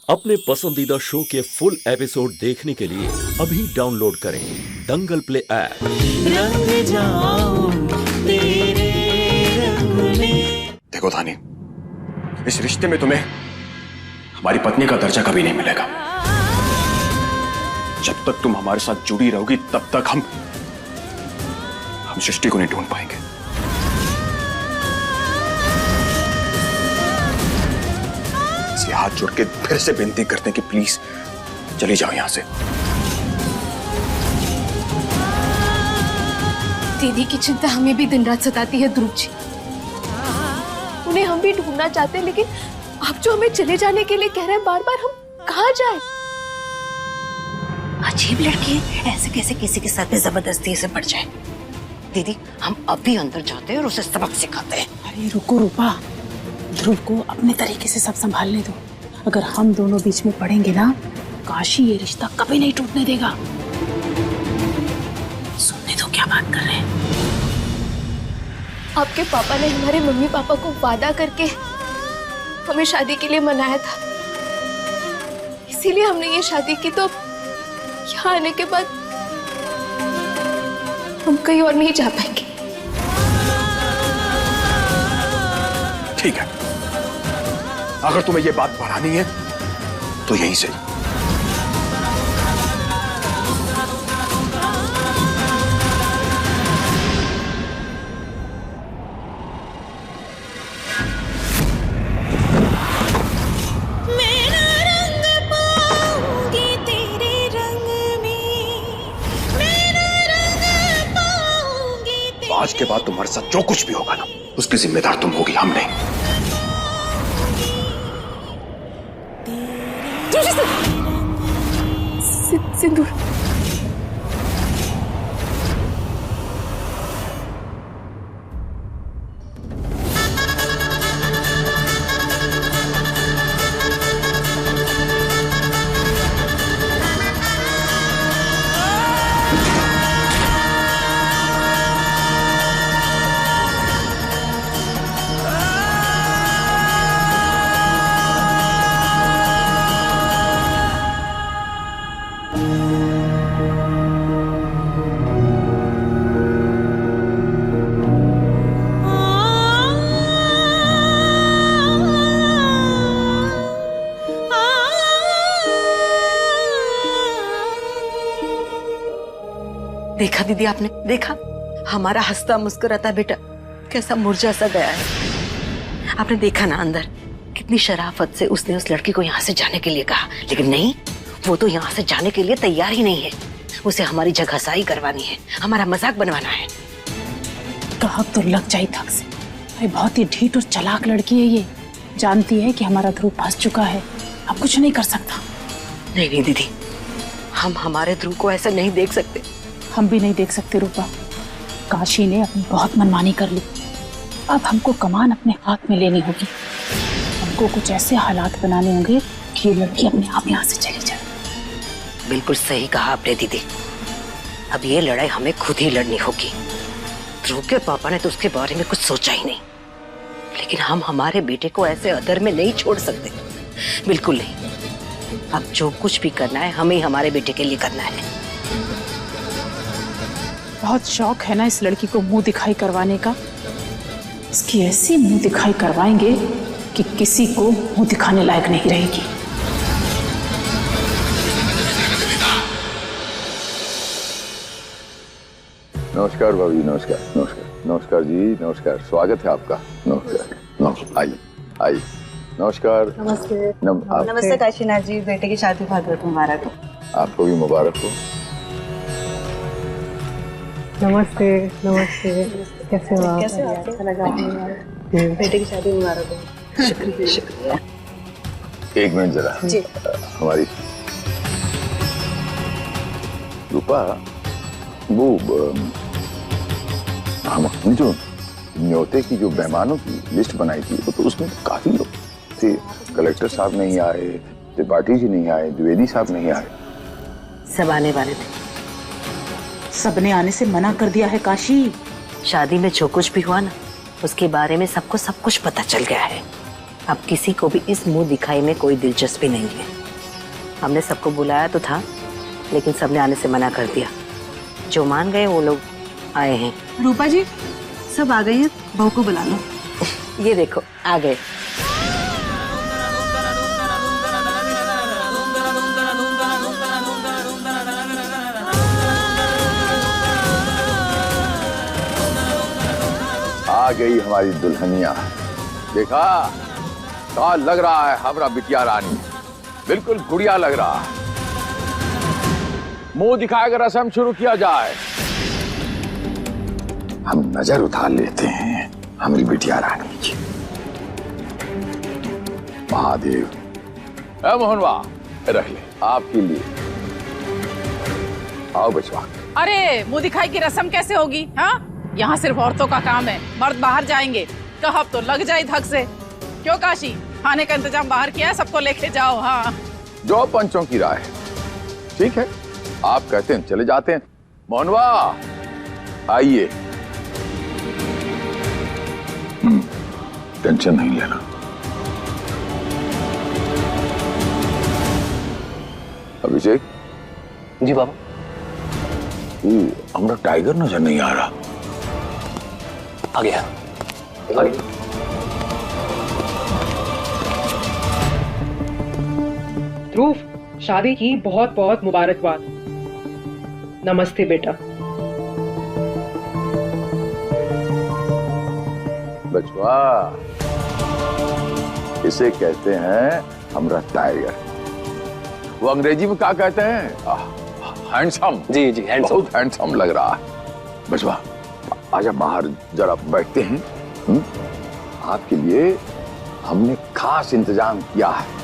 अपने पसंदीदा शो के फुल एपिसोड देखने के लिए अभी डाउनलोड करें दंगल प्ले ऐप। रंग जाऊं तेरे रंग में। देखो धानी, इस रिश्ते में तुम्हें हमारी पत्नी का दर्जा कभी नहीं मिलेगा। जब तक तुम हमारे साथ जुड़ी रहोगी तब तक हम सृष्टि को नहीं ढूंढ पाएंगे। इसलिए हाथ जोड़ के फिर से विनती करते हैं कि प्लीज चली जाओ यहां से। दीदी की चिंता हमें भी दिन रात सताती है ध्रुव जी। उन्हें हम भी ढूंढना चाहते हैं, लेकिन आप जो हमें चले जाने के लिए कह रहे हैं बार बार, हम कहाँ जाएं? अजीब लड़की है, ऐसे कैसे किसी के साथ में जबरदस्ती से पड़ जाए। दीदी, हम अभी अंदर जाते हैं और उसे सबक सिखाते हैं। अरे रुको रूपा, ध्रुव को अपने तरीके से सब संभालने दो। अगर हम दोनों बीच में पड़ेंगे ना, काशी ये रिश्ता कभी नहीं टूटने देगा। सुनने दो क्या बात कर रहे हैं। आपके पापा ने हमारे मम्मी पापा को वादा करके हमें शादी के लिए मनाया था, इसीलिए हमने ये शादी की। तो यहाँ आने के बाद हम कहीं और नहीं जा पाएंगे। ठीक है, अगर तुम्हें ये बात बढ़ानी है तो यहीं से। आज के बाद तुम्हारे साथ जो कुछ भी होगा ना, उसकी जिम्मेदार तुम होगी, हम नहीं। सिंदूर, देखा दीदी, आपने देखा हमारा हंसता मुस्कुराता बेटा कैसा मुरझा सा गया है। आपने देखा ना अंदर कितनी शराफत से उसने उस लड़की को यहाँ से जाने के लिए कहा, लेकिन नहीं, वो तो यहाँ से जाने के लिए तैयार ही नहीं है। उसे हमारी जगहसाई करवानी है, हमारा मजाक बनवाना है। कहा तो लग जाए थक से। अरे बहुत ही ढीठ और चालाक लड़की है ये। जानती है कि हमारा ध्रुव फंस चुका है, अब कुछ नहीं कर सकता। नहीं नहीं दीदी, हम हमारे ध्रुव को ऐसे नहीं देख सकते। हम भी नहीं देख सकते रूपा। काशी ने अपनी बहुत मनमानी कर ली, अब हमको कमान अपने हाथ में लेनी होगी। हमको कुछ ऐसे हालात बनाने होंगे कि ये लड़की अपने आप यहाँ से चली जाए। बिल्कुल सही कहा आपने दीदी, अब ये लड़ाई हमें खुद ही लड़नी होगी। ध्रुव के पापा ने तो उसके बारे में कुछ सोचा ही नहीं, लेकिन हम हमारे बेटे को ऐसे अदर में नहीं छोड़ सकते, बिल्कुल नहीं। अब जो कुछ भी करना है हमें हमारे बेटे के लिए करना है। बहुत शौक है ना इस लड़की को मुंह दिखाई करवाने का। इसकी ऐसी मुंह दिखाई करवाएंगे कि किसी को मुंह दिखाने लायक नहीं रहेगी। नमस्कार भाभी, नमस्कार नमस्कार नमस्कार जी, नमस्कार, स्वागत है आपका। नमस्कार नमस्कार, आइए आइए, नमस्कार। नमस्ते। नमस्ते काशीनाथ जी, बेटे की शादी बहुत बहुत मुबारक हो। आपको भी मुबारक हो। नमस्ते नमस्ते, कैसे हो आप? कैसे हो? अच्छा लगा बेटे की शादी मुबारक हो। शुक्रिया शुक्रिया। एक मिनट जरा जी। हमारी रूपा, वो हमने जो न्योते की जो मेहमानों की लिस्ट बनाई थी, वो तो उसमें काफी लोग थे। कलेक्टर साहब नहीं आए, त्रिपाठी जी नहीं आए, द्विवेदी साहब नहीं आए। सब आने वाले थे। सबने आने से मना कर दिया है काशी। शादी में जो कुछ भी हुआ ना, उसके बारे में सबको सब कुछ पता चल गया है। अब किसी को भी इस मुंह दिखाई में कोई दिलचस्पी नहीं है। हमने सबको बुलाया तो था, लेकिन सबने आने से मना कर दिया। जो मान गए वो लोग आए हैं। रूपा जी सब आ गए हैं, बहू को बुला लो। ये देखो आ गए। आ गई हमारी दुल्हनिया। देखा कहा लग रहा है हमारा बिटिया रानी, बिल्कुल गुड़िया लग रहा है। मुंह दिखाकर रस्म शुरू किया जाए। हम नजर उतार लेते हैं हमारी बिटिया रानी की। महादेव मोहनवा रख ले आपके लिए। आओ बचवा। अरे मुंह दिखाई की रस्म कैसे होगी? हाँ, यहाँ सिर्फ औरतों का काम है, मर्द बाहर जाएंगे। कहा तो लग जाए धक से। क्यों काशी, खाने का इंतजाम बाहर किया है, सबको लेके जाओ। हाँ जो पंचों की राय है। ठीक है, आप कहते हैं चले जाते हैं। मोहनवा आइए। टेंशन नहीं लेना। अभिषेक जी बाबा। हमारा टाइगर नजर नहीं आ रहा। आ गया। ध्रुव, शादी की बहुत बहुत मुबारकबाद। नमस्ते बेटा। बचवा इसे कहते हैं हमारा टाइगर। वो अंग्रेजी में क्या कहते हैं? हैंडसम। जी जी हैंडसम। बहुत हैंडसम लग रहा है। बचवा आजा बाहर जरा बैठते हैं। आपके लिए हमने खास इंतजाम किया है।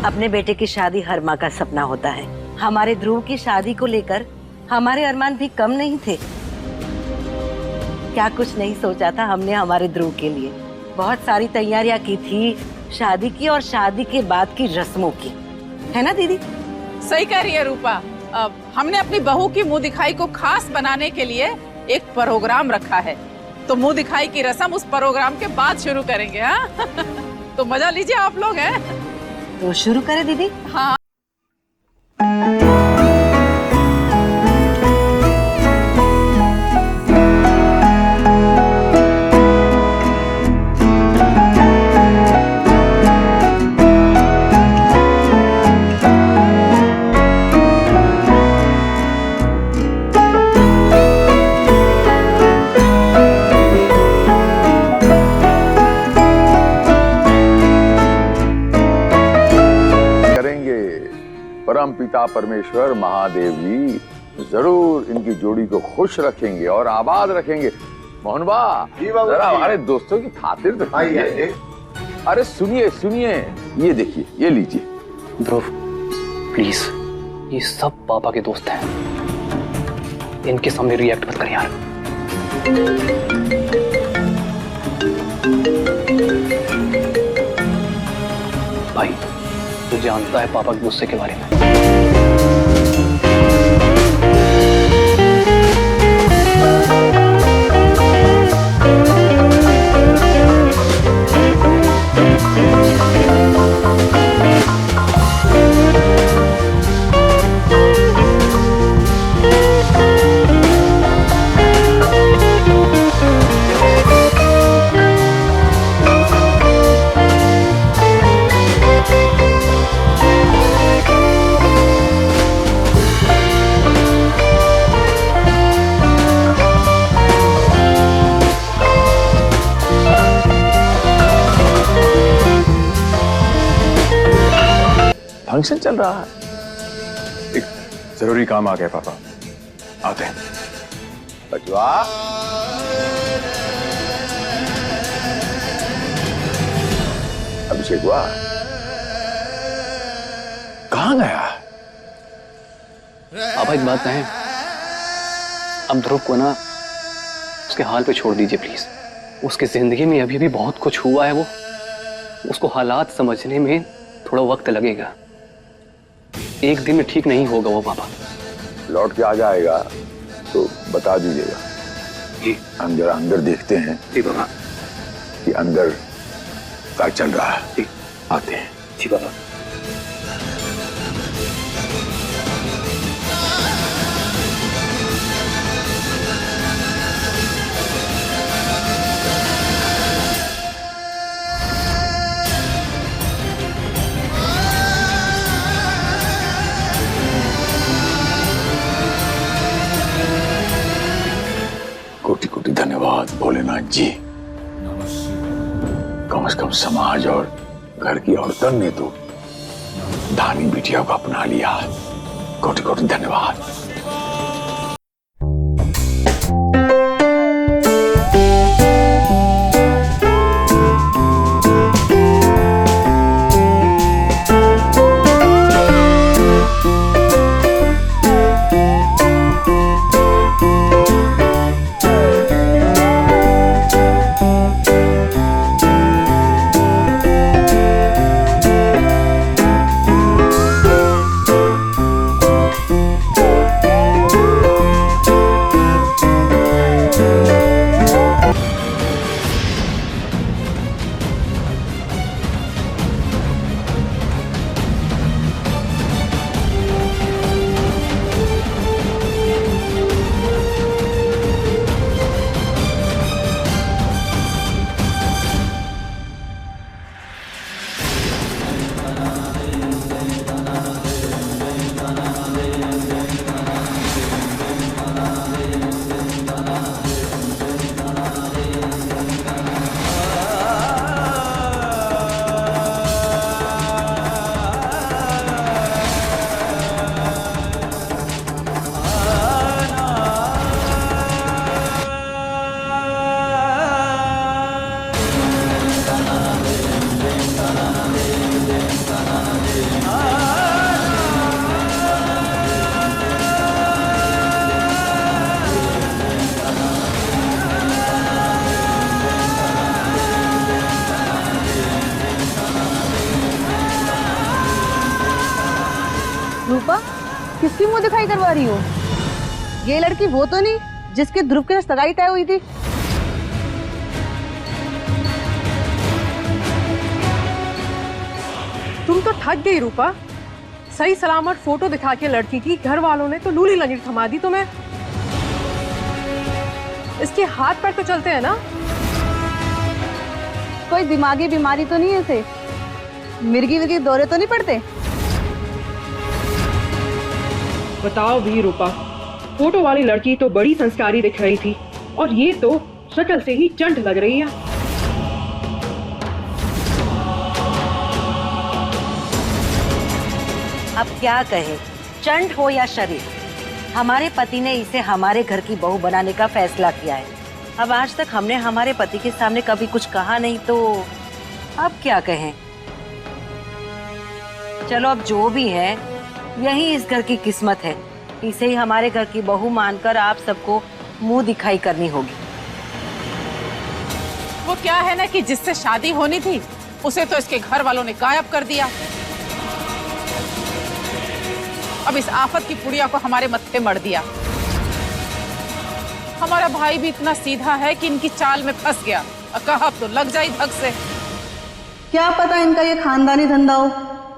अपने बेटे की शादी हर माँ का सपना होता है। हमारे ध्रुव की शादी को लेकर हमारे अरमान भी कम नहीं थे। क्या कुछ नहीं सोचा था हमने हमारे ध्रुव के लिए। बहुत सारी तैयारियां की थी शादी की और शादी के बाद की रस्मों की, है ना दीदी? सही कह रही है रूपा। हमने अपनी बहू की मुंह दिखाई को खास बनाने के लिए एक प्रोग्राम रखा है। तो मुंह दिखाई की रस्म उस प्रोग्राम के बाद शुरू करेंगे। हाँ तो मजा लीजिए आप लोग। हैं तो शुरू करें दीदी। हाँ परम पिता परमेश्वर महादेव जी जरूर इनकी जोड़ी को खुश रखेंगे और आबाद रखेंगे। मोहनबा जरा हमारे दोस्तों की खातिर तो कीजिए। अरे सुनिए सुनिए, ये देखिए, ये लीजिए। ध्रुव प्लीज, ये सब पापा के दोस्त हैं, इनके सामने रिएक्ट मत कर यार। भाई तू जानता है पापा के गुस्से के बारे में। फंक्शन चल रहा है। एक जरूरी काम आ गया पापा, आते हैं। बचवा अभिषेक हुआ कहाँ गया? पापा एक बात कहें, अब ध्रुव को ना उसके हाल पे छोड़ दीजिए प्लीज। उसकी जिंदगी में अभी भी बहुत कुछ हुआ है, वो उसको हालात समझने में थोड़ा वक्त लगेगा। एक दिन में ठीक नहीं होगा वो पापा। लौट के आ जाएगा तो बता दीजिएगा। जी हम जरा अंदर देखते हैं जी बाबा। कि अंदर क्या चल रहा है। जी आते हैं। जी बाबा। कोटि कोटि धन्यवाद भोलेनाथ जी। कम से कम समाज और घर की औरतों ने तो धानी बिटिया को अपना लिया। कोटि कोटि धन्यवाद। रूपा, किसकी मुंह दिखाई करवा रही हो? ये लड़की वो तो नहीं जिसके ध्रुव के साथ सगाई तय हुई थी? तुम तो ठग गई रूपा। सही सलामत फोटो दिखा के लड़की की घर वालों ने तो लूली लंगड़ी थमा दी तुम्हें। इसके हाथ पैर तो चलते हैं ना? कोई दिमागी बीमारी तो नहीं है इसे? मिर्गी विर्गी दौरे तो नहीं पड़ते? बताओ भी रूपा, फोटो वाली लड़की तो बड़ी संस्कारी दिख रही थी और ये तो शक्ल से ही चंट लग रही है। अब क्या कहे, चंट हो या शरीफ, हमारे पति ने इसे हमारे घर की बहू बनाने का फैसला किया है। अब आज तक हमने हमारे पति के सामने कभी कुछ कहा नहीं, तो अब क्या कहें। चलो अब जो भी है, यही इस घर की किस्मत है। इसे ही हमारे घर की बहू मानकर आप सबको मुंह दिखाई करनी होगी। वो क्या है ना कि जिससे शादी होनी थी उसे तो इसके घर वालों ने गायब कर दिया। अब इस आफत की पुड़िया को हमारे मत्थे मर दिया। हमारा भाई भी इतना सीधा है कि इनकी चाल में फंस गया। कहा अब तो लग जाए धक से। क्या पता इनका ये खानदानी धंधा हो।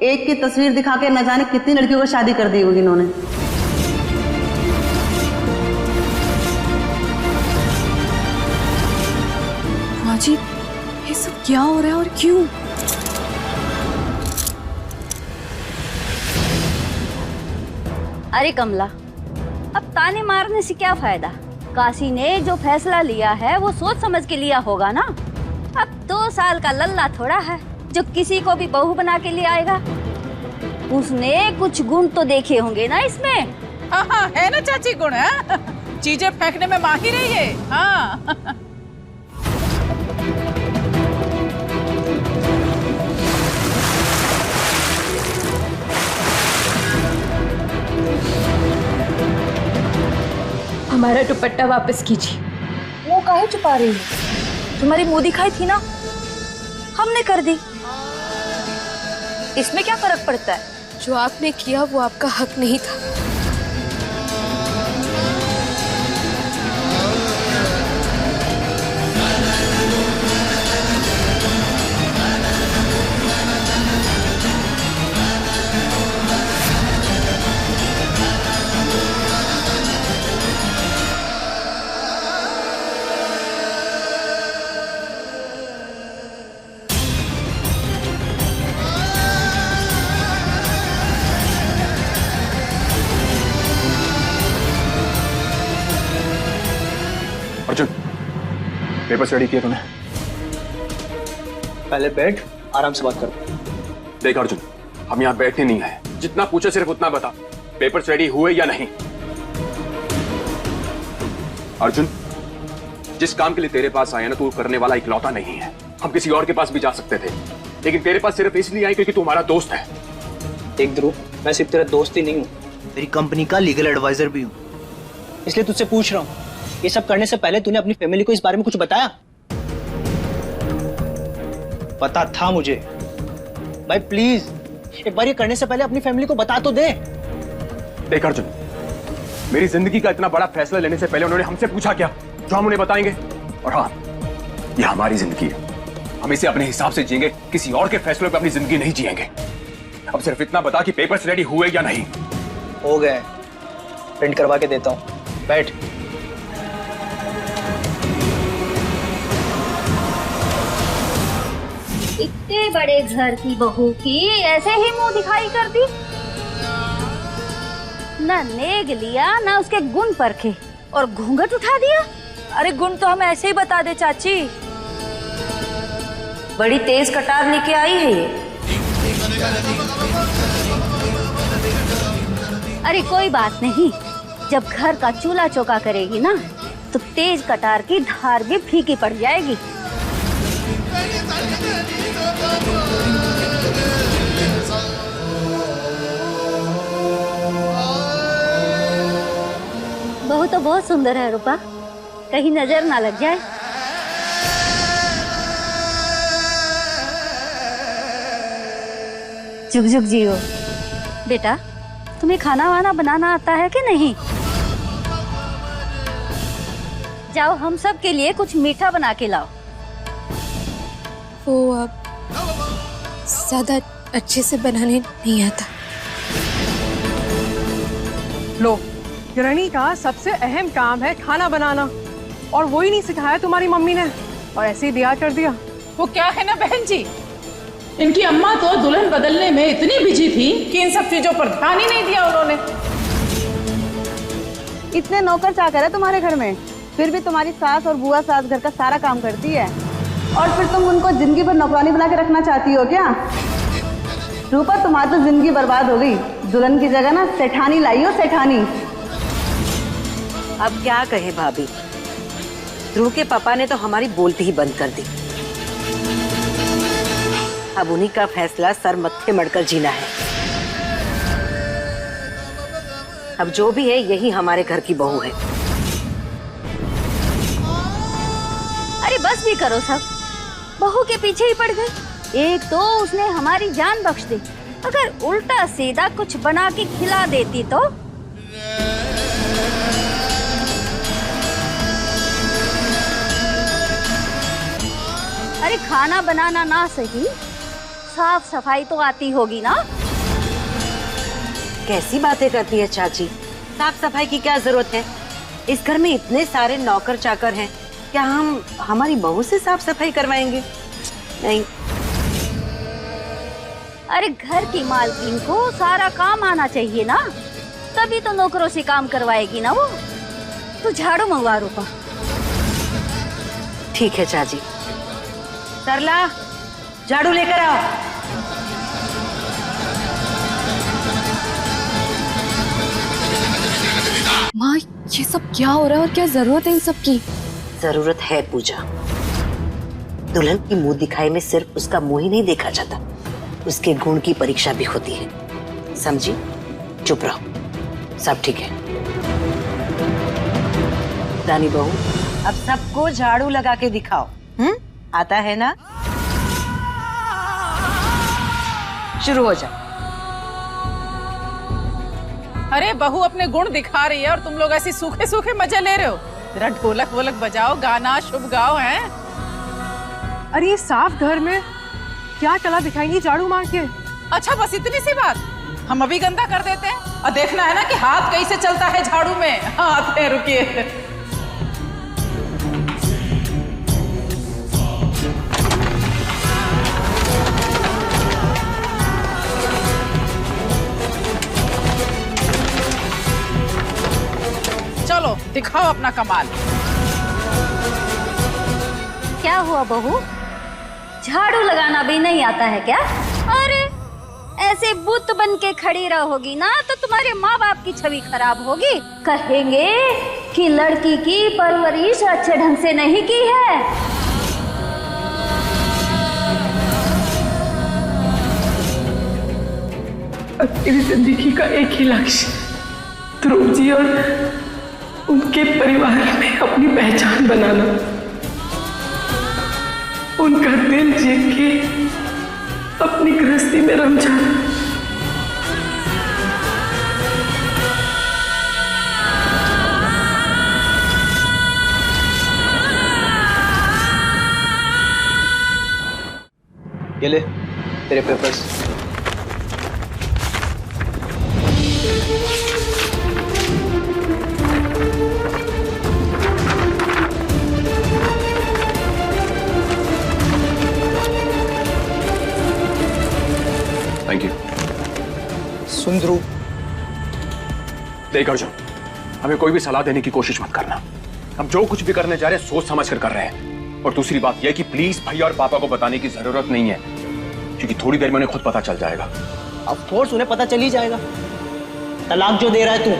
एक की तस्वीर दिखा के न जाने कितनी लड़कियों को शादी कर दी होगी इन्होंने। माँ जी, ये सब क्या हो रहा है और क्यों? अरे कमला, अब ताने मारने से क्या फायदा? काशी ने जो फैसला लिया है वो सोच समझ के लिया होगा ना। अब 2 साल का लल्ला थोड़ा है जो किसी को भी बहू बना के ले आएगा। उसने कुछ गुण तो देखे होंगे ना इसमें। हाँ, है ना चाची गुण है? चीजें फेंकने में माहिर है ये। हाँ। हमारा दुपट्टा वापस कीजिए। वो काहे छुपा रही है? तुम्हारी मुंह दिखाई थी ना, हमने कर दी। इसमें क्या फर्क पड़ता है? जो आपने किया वो आपका हक नहीं था। अर्जुन, पेपर्स रेडी किए तूने? पहले बैठ, आराम से बात कर। देख अर्जुन, हम यहाँ बैठने नहीं आए, जितना पूछे सिर्फ उतना बता, पेपर्स रेडी हुए या नहीं? अर्जुन, जिस काम के लिए तेरे पास आया ना, तू करने वाला इकलौता नहीं है। हम किसी और के पास भी जा सकते थे, लेकिन तेरे पास सिर्फ इसलिए आए क्योंकि तू हमारा दोस्त है। देख ध्रुव, मैं सिर्फ तेरा दोस्त ही नहीं हूँ, मेरी कंपनी का लीगल एडवाइजर भी हूँ। इसलिए तुझसे पूछ रहा हूँ, ये सब करने से पहले तूने अपनी फैमिली को इस बारे में कुछ बताया? पता था मुझे। भाई प्लीज, एक बार ये करने से पहले अपनी फैमिली को बता तो दे। देख अर्जुन, मेरी जिंदगी का इतना बड़ा फैसला लेने से पहले उन्होंने हमसे पूछा क्या जो हम उन्हें बताएंगे? और हाँ, ये हमारी जिंदगी है, हम इसे अपने हिसाब से जिएंगे, किसी और के फैसलों पे अपनी जिंदगी नहीं जिएंगे। अब सिर्फ इतना बता कि पेपर्स रेडी हुए या नहीं। हो गए, प्रिंट करवा के देता हूँ, बैठ। इतने बड़े घर की बहू की ऐसे ही मुंह दिखाई कर दी, ना नेग लिया ना उसके गुण परखे और घूंघट उठा दिया। अरे गुण तो हम ऐसे ही बता दे चाची, बड़ी तेज कटार लेके आई है ये। अरे कोई बात नहीं, जब घर का चूल्हा चौका करेगी ना तो तेज कटार की धार भी फीकी पड़ जाएगी। बहू तो बहुत सुंदर है रूपा, कहीं नजर ना लग जाए। जुग जुग जियो। बेटा, तुम्हें खाना वाना बनाना आता है कि नहीं? जाओ हम सब के लिए कुछ मीठा बना के लाओ। वो अब ज्यादा अच्छे से बनाने नहीं आता। लो, गृहिणी का सबसे अहम काम है खाना बनाना, और वो ही नहीं सिखाया तुम्हारी मम्मी ने, और ऐसे ही दिया कर दिया। वो क्या है ना बहन जी, इनकी अम्मा तो दुल्हन बदलने में इतनी बिजी थी कि इन सब चीजों पर ध्यान ही नहीं दिया उन्होंने। इतने नौकर चाकर है तुम्हारे घर में, फिर भी तुम्हारी सास और बुआ सास घर का सारा काम करती है, और फिर तुम उनको जिंदगी भर नौकरानी बना के रखना चाहती हो क्या? रूपा, तुम्हारी तो जिंदगी बर्बाद हो गई। दुल्हन की जगह ना सेठानी लाई हो, सेठानी। अब क्या कहे भाभी, ध्रुव के पापा ने तो हमारी बोलती ही बंद कर दी। अब उन्हीं का फैसला सर मत्थे मड़कर जीना है। अब जो भी है, यही हमारे घर की बहू है। अरे बस भी करो सब, बहू के पीछे ही पड़ गई। एक तो उसने हमारी जान बख्श दी, अगर उल्टा सीधा कुछ बना के खिला देती तो। अरे खाना बनाना ना सही, साफ सफाई तो आती होगी ना? कैसी बातें करती है चाची, साफ सफाई की क्या जरूरत है? इस घर में इतने सारे नौकर चाकर हैं, क्या हम हमारी बहू से साफ सफाई करवाएंगे? नहीं। अरे घर की मालकिन को सारा काम आना चाहिए ना, तभी तो नौकरों से काम करवाएगी ना वो। तो झाड़ू मंगवा रूपा। ठीक है चाची। सरला, झाड़ू लेकर आओ। माँ, ये सब क्या हो रहा है और क्या जरूरत है इन सब की? जरूरत है पूजा। दुल्हन की मुंह दिखाई में सिर्फ उसका मुंह ही नहीं देखा जाता, उसके गुण की परीक्षा भी होती है, समझी? चुप रहो, सब ठीक है। रानी बहू, अब सबको झाड़ू लगा के दिखाओ। आता है ना? शुरू हो जाए। अरे बहू अपने गुण दिखा रही है और तुम लोग ऐसे सूखे सूखे मजे ले रहे हो। जरा ढोलक वोलक बजाओ, गाना शुभ गाओ। हैं अरे ये साफ घर में क्या कला दिखाएंगी झाड़ू मार के? अच्छा बस इतनी सी बात, हम अभी गंदा कर देते हैं और देखना है ना कि हाथ कैसे चलता है झाड़ू में। हाँ आते हैं, रुकिए। चलो दिखाओ अपना कमाल। क्या हुआ बहू, झाड़ू लगाना भी नहीं आता है क्या? अरे ऐसे बुत बन के खड़ी रहोगी ना तो तुम्हारे माँ बाप की छवि खराब होगी। कहेंगे कि लड़की की परवरिश अच्छे ढंग से नहीं की है। मेरी जिंदगी का एक ही लक्ष्य ध्रुव जी और उनके परिवार में अपनी पहचान बनाना, उनका दिल जीत के अपनी गृहस्थी में रम जाना। ये ले तेरे पेपर्स। Thank you. सुन ध्रुव, देख अर्जुन, हमें कोई भी सलाह देने की कोशिश मत करना। हम जो कुछ भी करने जा रहे हैं सोच समझ कर रहे हैं। और दूसरी बात यह कि प्लीज भैया और पापा को बताने की जरूरत नहीं है, क्योंकि थोड़ी देर में उन्हें खुद पता चल जाएगा। ऑफ कोर्स उन्हें पता चल ही जाएगा। तलाक जो दे रहा है तू,